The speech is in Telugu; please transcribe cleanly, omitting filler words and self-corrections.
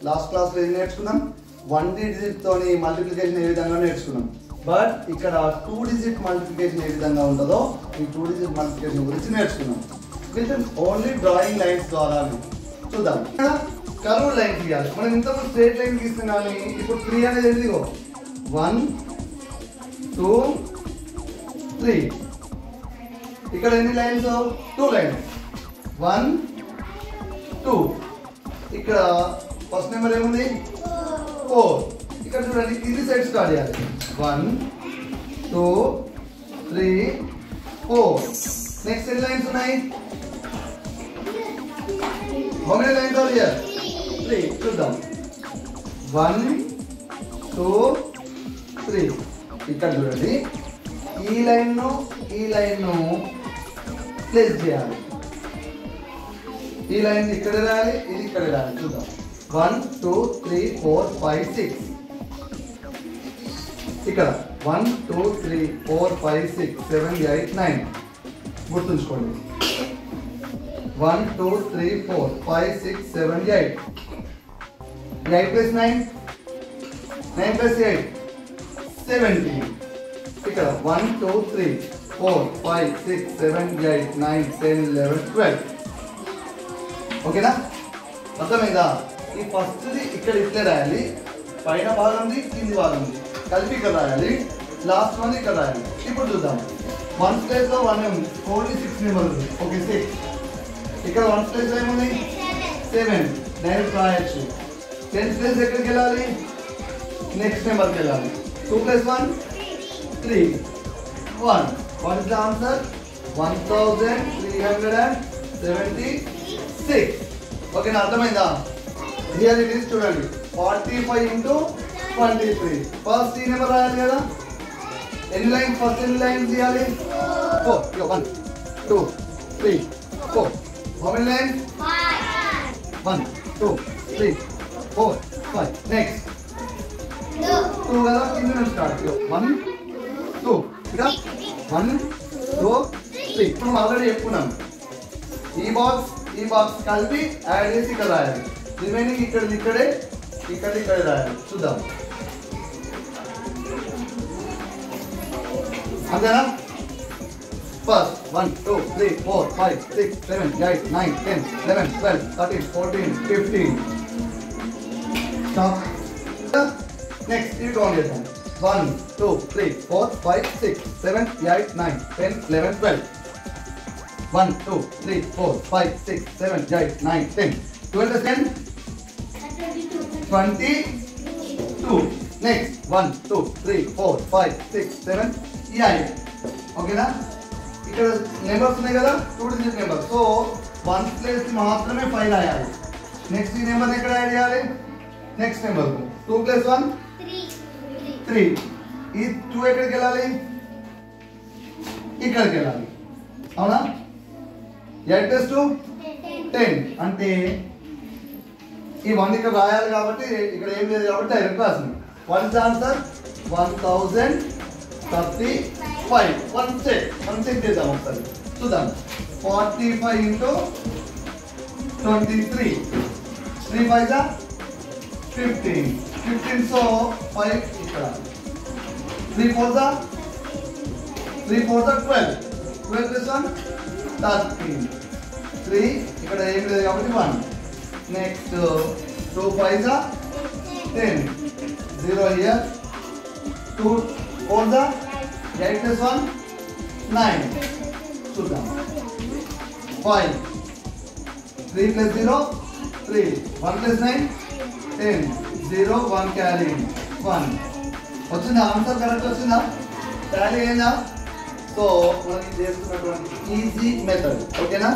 లాస్ట్ క్లాస్ లో ఏం నేర్చుకున్నాం 1 డిజిట్ తోని మల్టిప్లికేషన్ ఏ విధంగా నేర్చుకున్నాం బట్ ఇక్కడ 2 డిజిట్ మల్టిప్లికేషన్ ఏ విధంగా ఉంటుందో ఈ 2 డిజిట్ మల్టిప్లికేషన్ గురించి నేర్చుకున్నాం విత్ ఓన్లీ డ్రాయింగ్ లైన్స్ ద్వారా చూద్దాం కర్వ్ లైన్ గీయాలి మనం ఇంతకు స్ట్రైట్ లైన్ గీస్తాం కానీ ఇప్పుడు 3 అనేది ఎందుకో 1 2 3 ఇక్కడ ఎన్ని లైన్స్ 2 లైన్స్ 1 2 ఇక్కడ ఫస్ట్ నెంబర్ ఏముంది 4 ఇక్కడ చూడండి ఇది సైడ్ స్టార్ట్ చేయాలి 1 2 3 4 నెక్స్ట్ ఎన్ని లైన్స్ ఉన్నాయి how many lines are here 3 చూద్దాం 1 2 3 ఇక్కడ చూడండి ఈ లైన్ ను ప్లేస్ చేయాలి ఈ లైన్ ఇక్కడ రాయాలి ఇది ఇక్కడ రాయాలి చూద్దాం 1 2 3 4 5 6 ఇక్కడ 1 2 3 4 5 6 7 8 9 గుర్తుంచుకోండి 1 2 3 4 5 6 7 8 8 plus 9 9 plus 8 17 ఇక్కడ 1 2 3 4 5 6 7 8 9 10 11 12 ఓకేనా అర్థమైందా ఈ ఫస్ట్ ది ఇక్కడ ఇట్లా రాయాలి పైన భాగంది కింది భాగంది కలిపి ఇక్కడ రాయాలి లాస్ట్ వన్ ఇక్కడ రాయాలి ఇప్పుడు చూద్దాం 1 ప్లేస్ లో 1 ఉంది ఓన్లీ 6 నెంబర్ ఉంది ఓకే 6 ఇక్కడ 1 ప్లేస్ లో ఏముంది 7 డైరెక్ట్ రాయొచ్చు 10 ప్లేస్ ఎక్కడికి వెళ్ళాలి నెక్స్ట్ నెంబర్కి వెళ్ళాలి 2 plus 1 3 1 what is the answer 1376 okay నా అర్థమైందా హియర్ ఇట్ ఇస్ చూడండి 45 into 23 ఫస్ట్ ఈ నెంబర్ రాయాలి కదా ఎన్ని లైన్ ఫస్ట్ ఎన్ని లైన్స్ తీయాలి 4 1 2 3 4 how many lines 5 1 2 3 4 5 next 2 కదా కింద నుంచి స్టార్ట్ 1 2 ఇక 1 2 3 ఇప్పుడు ఆల్రెడీ చెప్పుకున్నాం ఈ బాక్స్ కలిపి యాడ్ చేసి ఇక్కడ రాయాలి రిమైనింగ్ ఇక్కడే రాయాలి చూద్దాం అంతేనా ఫస్ట్ 1 2 3 4 5 6 7 8 9 10 11 12 13 14 15 స్టాప్ నెక్స్ట్ ఇది కౌంట్ చేద్దాం 1 2 3 4 5 6 7 8 9 10 11 12 1 2 3 4 5 6 7 8 9 10 12 10 22 next 1 2 3 4 5 6 7 8 ఓకేనా ఇక్కడ నెంబర్స్ ఉన్నాయి కదా 2 డిజిట్ నెంబర్ సో 1 ప్లేస్ మాత్రమే 5 రాయాలి నెక్స్ట్ ఈ నెంబర్ ఎక్కడ యాడ్ చేయాలి నెక్స్ట్ నెంబర్ 2 ప్లస్ 1 3 ఈ 2 ఎక్కడికి వెళ్ళాలి ఇక్కడికి వెళ్ళాలి అవునా 8 plus 2 10 అంటే ఈ 1 ఇక్కడ రాయాలి కాబట్టి ఇక్కడ ఏం లేదు కాబట్టి డైరెక్ట్ రాసింది what is the answer 1035 one check చేద్దాం ఒకసారి చూద్దాం 45 into 23 3 5 15 సో 5 ఇక్కడ 3 4 12 plus 1 13 3 ఇక్కడ ఏం లేదు కాబట్టి 1 నెక్స్ట్ 2 5 10 0 here 2 4 8 plus 1 9 చూద్దాం 5 3 plus 0 3 1 plus 9 10 0 1 carry 1 వచ్చిందా ఆన్సర్ కరెక్ట్ వచ్చిందా టాలీ అయిందా సో మనం చేస్తున్నటువంటి ఈజీ మెథడ్ ఓకేనా